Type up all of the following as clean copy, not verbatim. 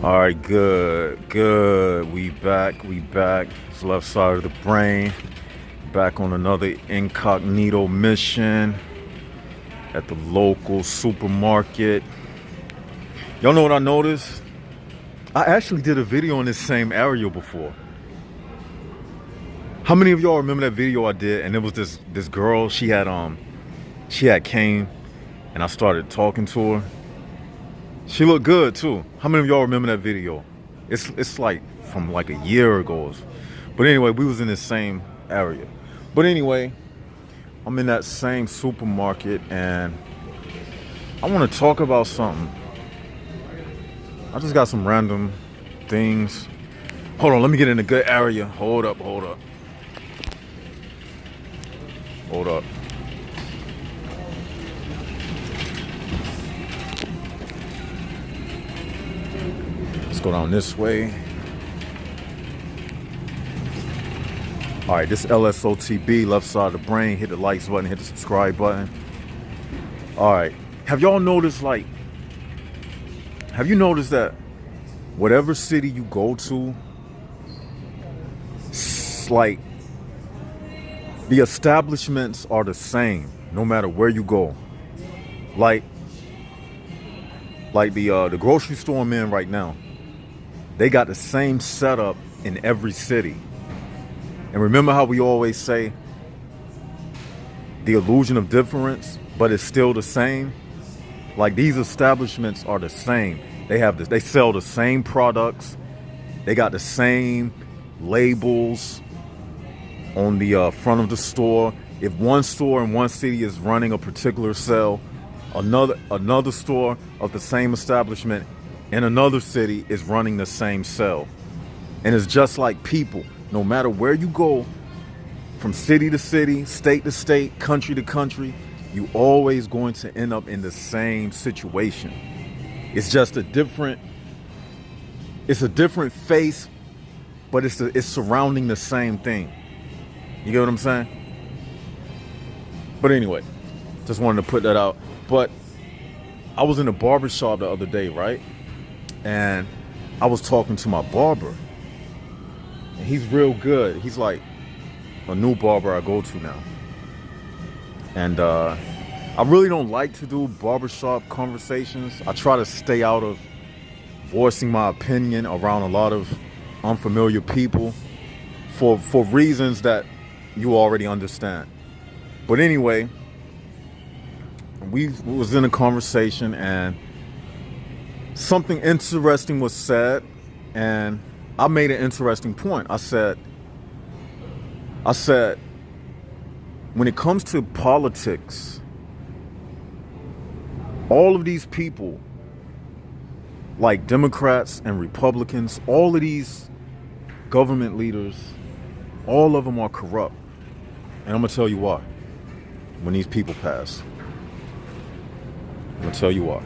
All right, good. We back. It's left side of the brain. Back on another incognito mission at the local supermarket. Y'all know what I noticed? I actually did a video in this same area before. How many of y'all remember that video I did? And it was this girl. She had cane, and I started talking to her. She looked good too. How many of y'all remember that video? It's like from like a year ago. But anyway, we was in the same area. But anyway, I'm in that same supermarket and I want to talk about something. I just got some random things. Hold on, let me get in a good area. Hold up. Let's go down this way. All right, this LSOTB, left side of the brain. Hit the likes button, hit the subscribe button. All right, have you noticed that whatever city you go to, like the establishments are the same no matter where you go. Like the grocery store I'm in right now, they got the same setup in every city. And remember how we always say the illusion of difference, but it's still the same? Like these establishments are the same. They sell the same products. They got the same labels on the front of the store. If one store in one city is running a particular sale, another store of the same establishment in another city is running the same sale. And it's just like people. No matter where you go, from city to city, state to state, country to country, you always going to end up in the same situation. It's just a different face, but it's surrounding the same thing. You get what I'm saying? But anyway, just wanted to put that out. But I was in a barber shop the other day, right? And I was talking to my barber. And he's real good. He's like a new barber I go to now. And I really don't like to do barbershop conversations. I try to stay out of voicing my opinion around a lot of unfamiliar people for reasons that you already understand. But anyway, we was in a conversation and something interesting was said, and I made an interesting point. I said, when it comes to politics, all of these people, like Democrats and Republicans, all of these government leaders, all of them are corrupt. And I'm gonna tell you why. When these people pass, I'm gonna tell you why.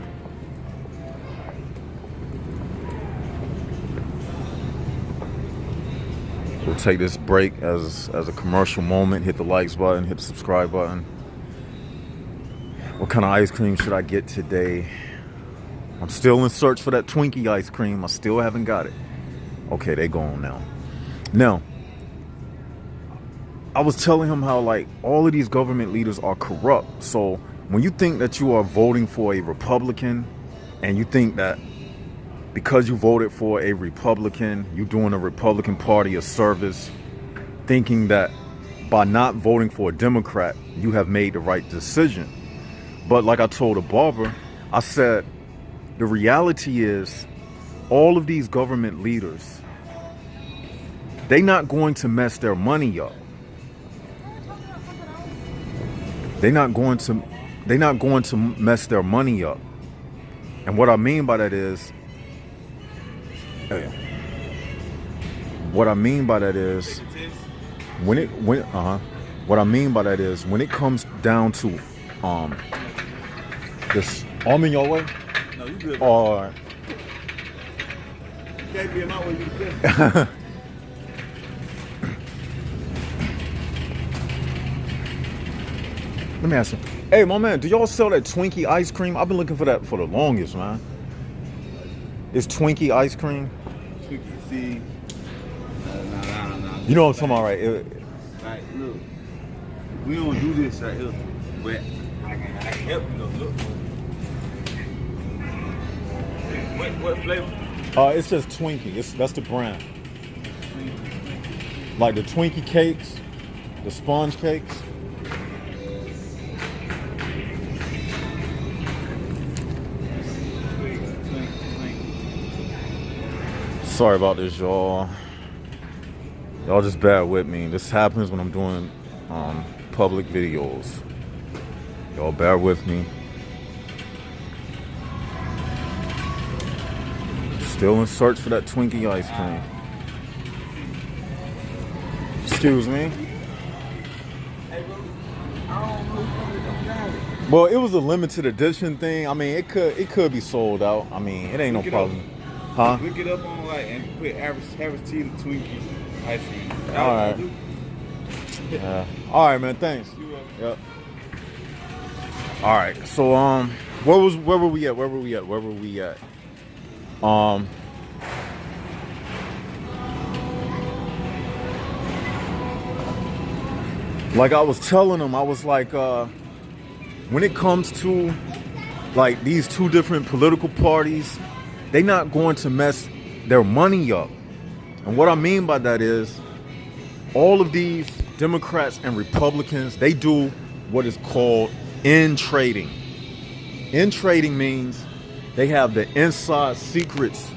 We'll take this break as a commercial moment. Hit the likes button, hit the subscribe button. What kind of ice cream should I get today? I'm still in search for that Twinkie ice cream. I still haven't got it. Okay, they gone now. Now, I was telling him how like all of these government leaders are corrupt. So when you think that you are voting for a Republican and you think that because you voted for a Republican, you're doing a Republican Party a service, thinking that by not voting for a Democrat, you have made the right decision. But like I told a barber, I said, the reality is all of these government leaders, they're not going to mess their money up. They're not going to mess their money up. And what I mean by that is, when it comes down to this, I'm in your way. No, you good. Or You can't be in my way. You good. let me ask you. Hey, my man, do y'all sell that Twinkie ice cream? I've been looking for that for the longest, man. It's Twinkie ice cream. Twinkie, see. Nah. You know what I'm talking about, right? Like, look, we don't do this right here, but I can help you though. Look. What flavor? It's just Twinkie. That's the brand. Like the Twinkie cakes, the sponge cakes. Sorry about this, y'all. Y'all just bear with me. This happens when I'm doing public videos. Y'all bear with me. Still in search for that Twinkie ice cream. Excuse me. Well, it was a limited edition thing. I mean, it could be sold out. I mean, it ain't no problem. Huh? Look it up on like and put average cheese Twinkie ice cream. All right. Yeah. All right, man. Thanks. Yep. All right. So where were we at? Like I was telling them, I was like, when it comes to like these two different political parties, they not going to mess their money up. And what I mean by that is all of these Democrats and Republicans, they do what is called in trading. In trading means they have the inside secrets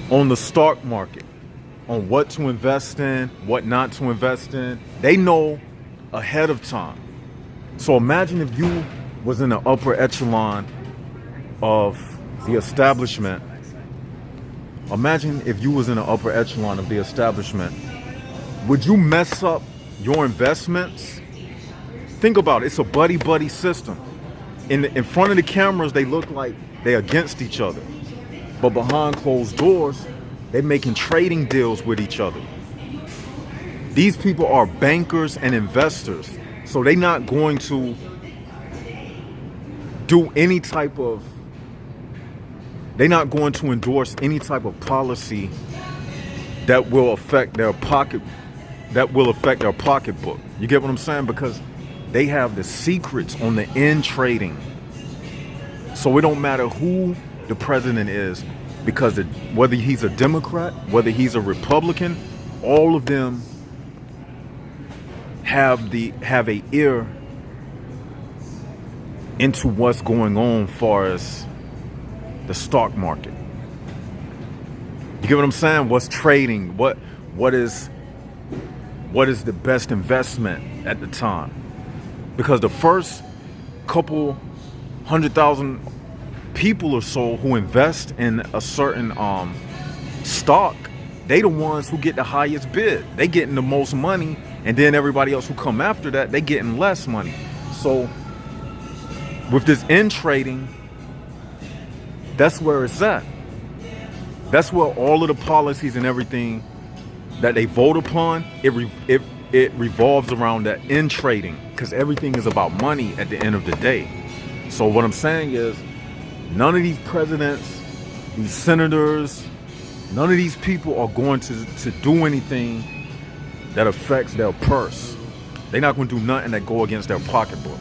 on the stock market, on what to invest in, what not to invest in. They know ahead of time. So imagine if you was in the upper echelon of the establishment. Imagine if you was in the upper echelon of the establishment. Would you mess up your investments? Think about it. It's a buddy-buddy system. In front of the cameras, they look like they're against each other. But behind closed doors, they're making trading deals with each other. These people are bankers and investors. So they're not going to do any type of, they're not going to endorse any type of policy that will affect their pocketbook. You get what I'm saying? Because they have the secrets on the in trading. So it don't matter who the president is, because whether he's a Democrat, whether he's a Republican, all of them have a ear into what's going on as far as the stock market. You get what I'm saying? What's trading? What is the best investment at the time? Because the first couple 100,000 people or so who invest in a certain stock, they the ones who get the highest bid. They getting the most money, and then everybody else who come after that, they getting less money. So with this in trading, that's where it's at. That's where all of the policies and everything that they vote upon, it revolves around that in trading, because everything is about money at the end of the day. So what I'm saying is, none of these presidents, these senators, none of these people are going to do anything that affects their purse. They're not going to do nothing that go against their pocketbook.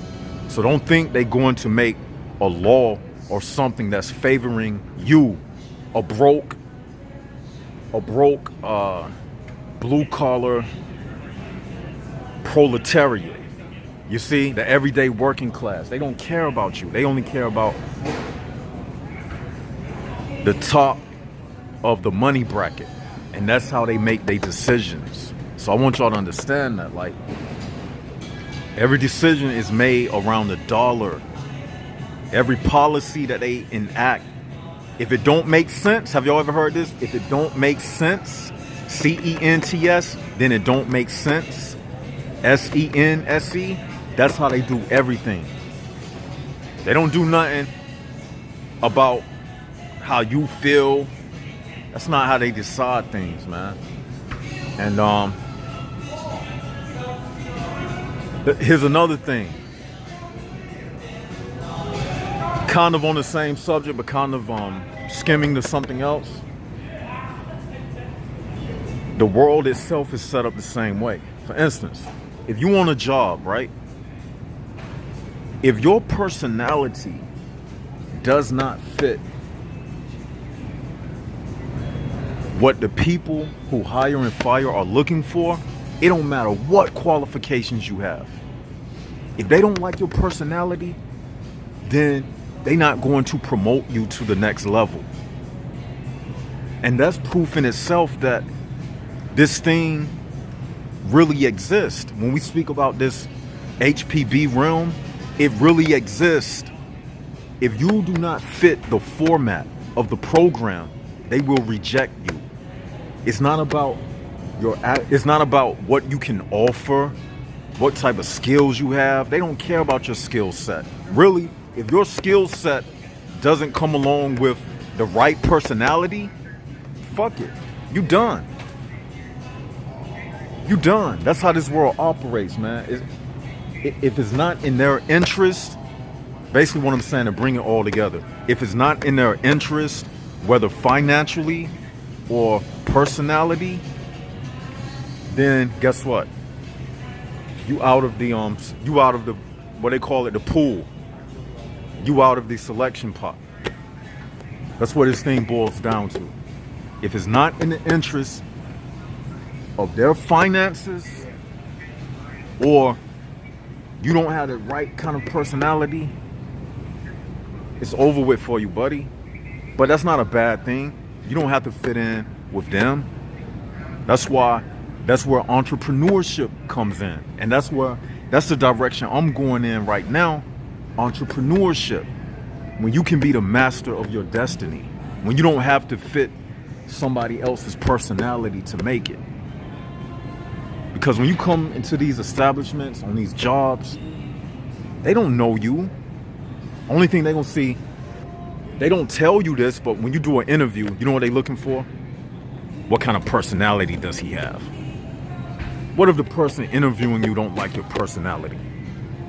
So don't think they're going to make a law or something that's favoring you, a broke blue collar proletariat. You see, the everyday working class. They don't care about you. They only care about the top of the money bracket. And that's how they make their decisions. So I want y'all to understand that, like, every decision is made around the dollar. Every policy that they enact, if it don't make sense, have y'all ever heard this? If it don't make sense, CENTS, then it don't make sense. SENSE, that's how they do everything. They don't do nothing about how you feel. That's not how they decide things, man. And here's another thing. Kind of on the same subject, but kind of skimming to something else, the world itself is set up the same way. For instance, if you want a job, right? If your personality does not fit what the people who hire and fire are looking for, it don't matter what qualifications you have. If they don't like your personality, then they're not going to promote you to the next level. And that's proof in itself that this thing really exists. When we speak about this HPB realm, it really exists. If you do not fit the format of the program, they will reject you. It's not about what you can offer, what type of skills you have. They don't care about your skill set. Really, if your skill set doesn't come along with the right personality, fuck it. You done. You done. That's how this world operates, man. If it's not in their interest, basically what I'm saying, to bring it all together. If it's not in their interest, whether financially or personality, then guess what? You out of the what they call it, the pool. You out of the selection pot. That's what this thing boils down to. If it's not in the interest of their finances, or you don't have the right kind of personality, it's over with for you, buddy. But that's not a bad thing. You don't have to fit in with them. That's where entrepreneurship comes in. And that's the direction I'm going in right now. Entrepreneurship. When you can be the master of your destiny. When you don't have to fit somebody else's personality to make it. Because when you come into these establishments, on these jobs, they don't know you. Only thing they're going to see, they don't tell you this, but when you do an interview, you know what they're looking for? What kind of personality does he have? What if the person interviewing you don't like your personality?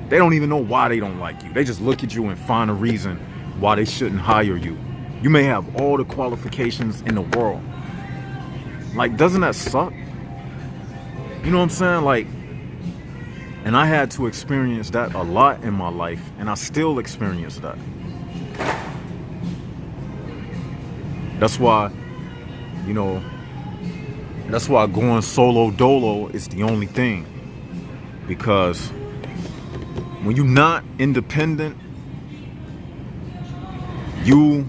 They don't even know why they don't like you. They just look at you and find a reason why they shouldn't hire you. You may have all the qualifications in the world. Like, doesn't that suck? You know what I'm saying? Like, and I had to experience that a lot in my life, and I still experience that. That's why, that's why going solo dolo is the only thing. Because when you're not independent, you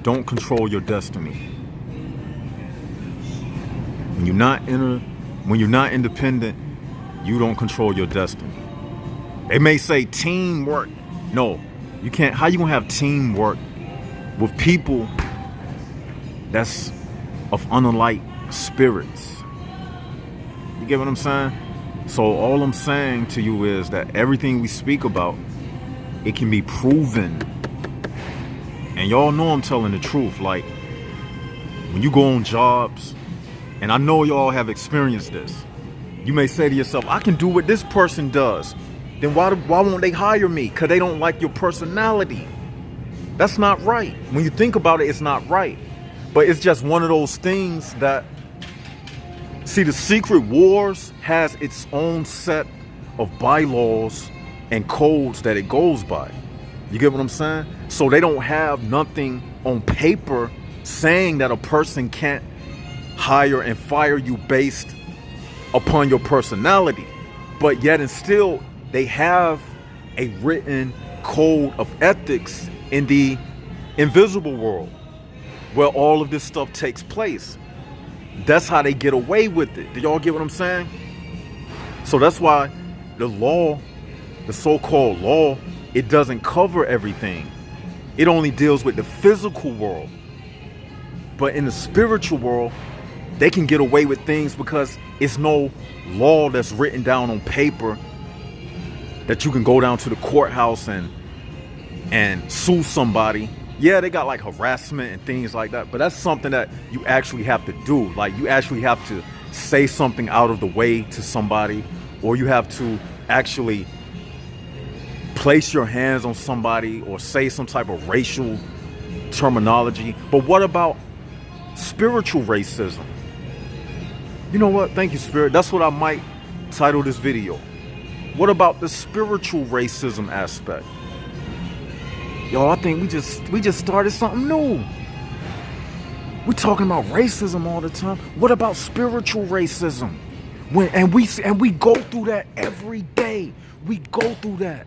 don't control your destiny. When you're not independent, you don't control your destiny. They may say teamwork. No, you can't. How you gonna have teamwork with people that's of unlike spirits? You get what I'm saying? So all I'm saying to you is that everything we speak about, it can be proven. And y'all know I'm telling the truth. Like, when you go on jobs, and I know y'all have experienced this, you may say to yourself, I can do what this person does. Then why won't they hire me? Because they don't like your personality. That's not right. When you think about it, it's not right. But it's just one of those things that, see, the Secret Wars has its own set of bylaws and codes that it goes by. You get what I'm saying? So they don't have nothing on paper saying that a person can't hire and fire you based upon your personality. But yet and still, they have a written code of ethics in the invisible world where all of this stuff takes place. That's how they get away with it. Do y'all get what I'm saying? So that's why the law, the so-called law, it doesn't cover everything. It only deals with the physical world. But in the spiritual world, they can get away with things because it's no law that's written down on paper that you can go down to the courthouse and sue somebody. Yeah, they got like harassment and things like that, but that's something that you actually have to do. Like, you actually have to say something out of the way to somebody, or you have to actually place your hands on somebody or say some type of racial terminology. But what about spiritual racism? You know what? Thank you, Spirit. That's what I might title this video. What about the spiritual racism aspect? Yo, I think we just started something new. We're talking about racism all the time. What about spiritual racism? And we go through that every day. We go through that.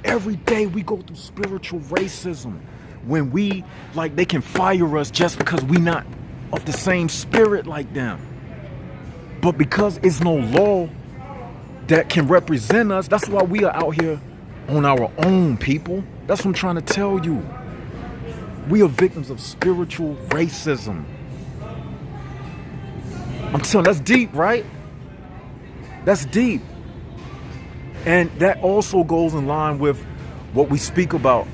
Every day we go through spiritual racism. When they can fire us just because we not of the same spirit like them. But because it's no law that can represent us, that's why we are out here on our own, people. That's what I'm trying to tell you. We are victims of spiritual racism. I'm telling you, that's deep, right? That's deep. And that also goes in line with what we speak about,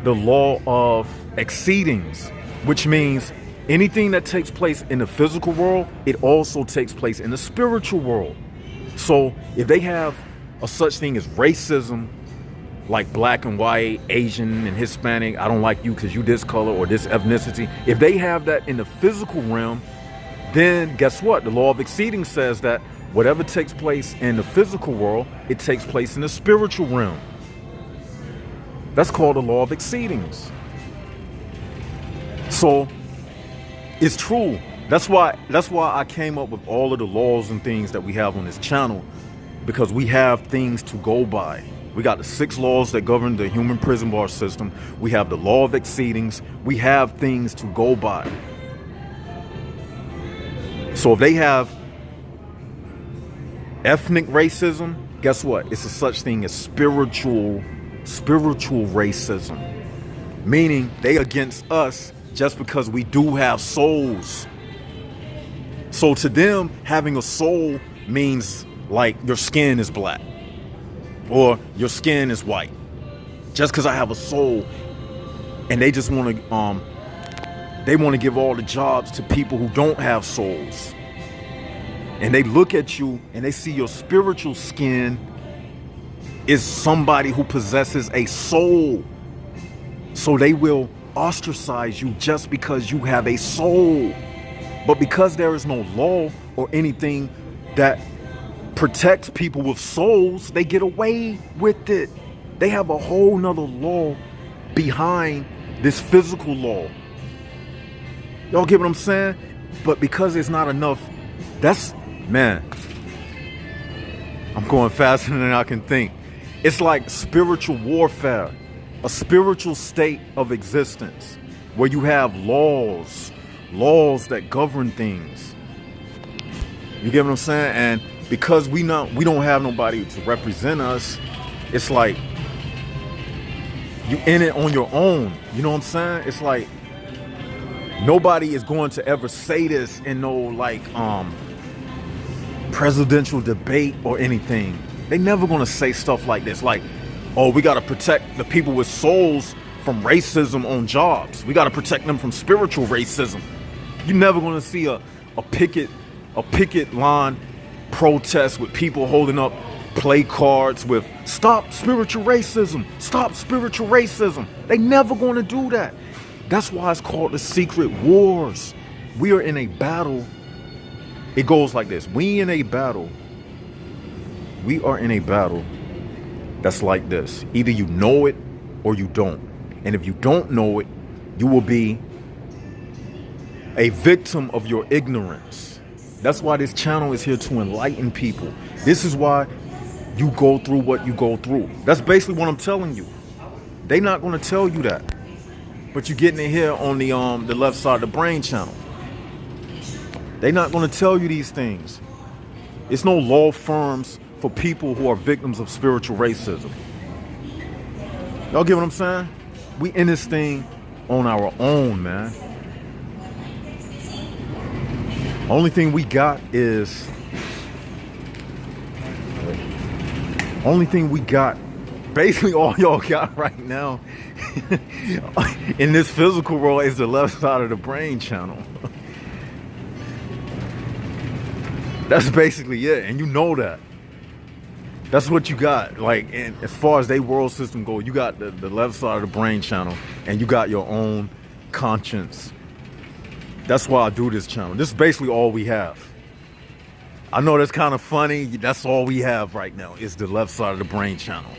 the law of exceedings, which means anything that takes place in the physical world, it also takes place in the spiritual world. So if they have a such thing as racism, like black and white, Asian and Hispanic, I don't like you because you this color or this ethnicity. If they have that in the physical realm, then guess what? The law of exceeding says that whatever takes place in the physical world, it takes place in the spiritual realm. That's called the law of exceedings. So it's true. That's why I came up with all of the laws and things that we have on this channel, because we have things to go by. We got the 6 laws that govern the human prison bar system. We have the law of exceedings. We have things to go by. So if they have ethnic racism, guess what? It's a such thing as spiritual racism. Meaning they against us just because we do have souls. So to them, having a soul means like your skin is black or your skin is white. Just because I have a soul, and they just want to give all the jobs to people who don't have souls. And they look at you and they see your spiritual skin is somebody who possesses a soul. So they will ostracize you just because you have a soul. But because there is no law or anything that protects people with souls, they get away with it. They have a whole nother law behind this physical law. Y'all get what I'm saying? But because it's not enough, man, I'm going faster than I can think. It's like spiritual warfare, a spiritual state of existence where you have laws that govern things. You get what I'm saying? And because we don't have nobody to represent us, it's like you in it on your own. You know what I'm saying? It's like nobody is going to ever say this in no presidential debate or anything. They never gonna say stuff like this, like, oh, we gotta protect the people with souls from racism on jobs. We gotta protect them from spiritual racism. You're never gonna see a picket line protest with people holding up play cards with "Stop spiritual racism, stop spiritual racism." They never gonna do that. That's why it's called the secret wars. We are in a battle. It goes like this. We are in a battle that's like this. Either you know it or you don't. And if you don't know it, you will be a victim of your ignorance. That's why this channel is here to enlighten people. This is why you go through what you go through. That's basically what I'm telling you. They're not going to tell you that. But you're getting it here on the left side of the brain channel. They're not going to tell you these things. It's no law firms for people who are victims of spiritual racism. Y'all get what I'm saying? We in this thing on our own, man. Only thing we got is... basically all y'all got right now in this physical world is the left side of the brain channel. That's basically it, and you know that. That's what you got. Like, and as far as they world system go, you got the left side of the brain channel, and you got your own conscience. That's why I do this channel. This is basically all we have. I know that's kind of funny. That's all we have right now is the Left Side of the Brain channel.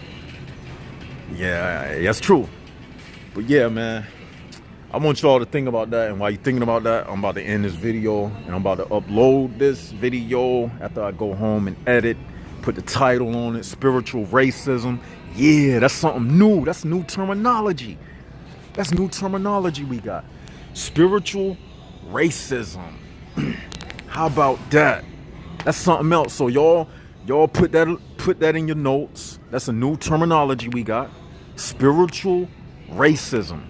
Yeah, that's true. But yeah, man, I want y'all to think about that. And while you're thinking about that, I'm about to end this video. And I'm about to upload this video after I go home and edit. Put the title on it, Spiritual Racism. Yeah, that's something new. That's new terminology. That's new terminology we got. Spiritual racism. How about that? That's something else. So y'all put that in your notes. That's a new terminology we got. Spiritual racism.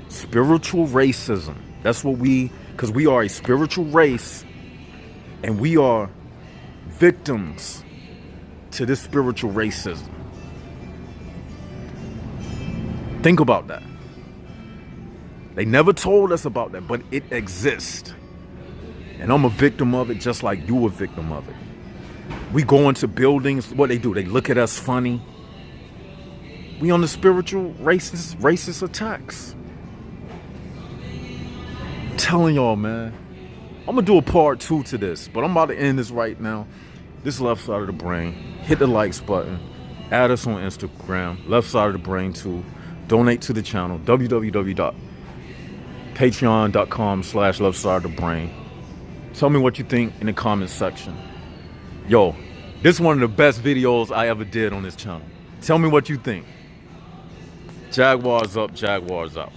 Spiritual racism. That's what because we are a spiritual race and we are victims to this spiritual racism. Think about that. They never told us about that, but it exists. And I'm a victim of it just like you a victim of it. We go into buildings, what they do, they look at us funny. We on the spiritual racist attacks. I'm telling y'all, man. I'm gonna do a part 2 to this, but I'm about to end this right now. This Left Side of the Brain. Hit the likes button. Add us on Instagram. Left Side of the Brain 2. Donate to the channel. www.patreon.com/Left Side of the Brain. Tell me what you think in the comment section. Yo, this is one of the best videos I ever did on this channel. Tell me what you think. Jaguars up, Jaguars out.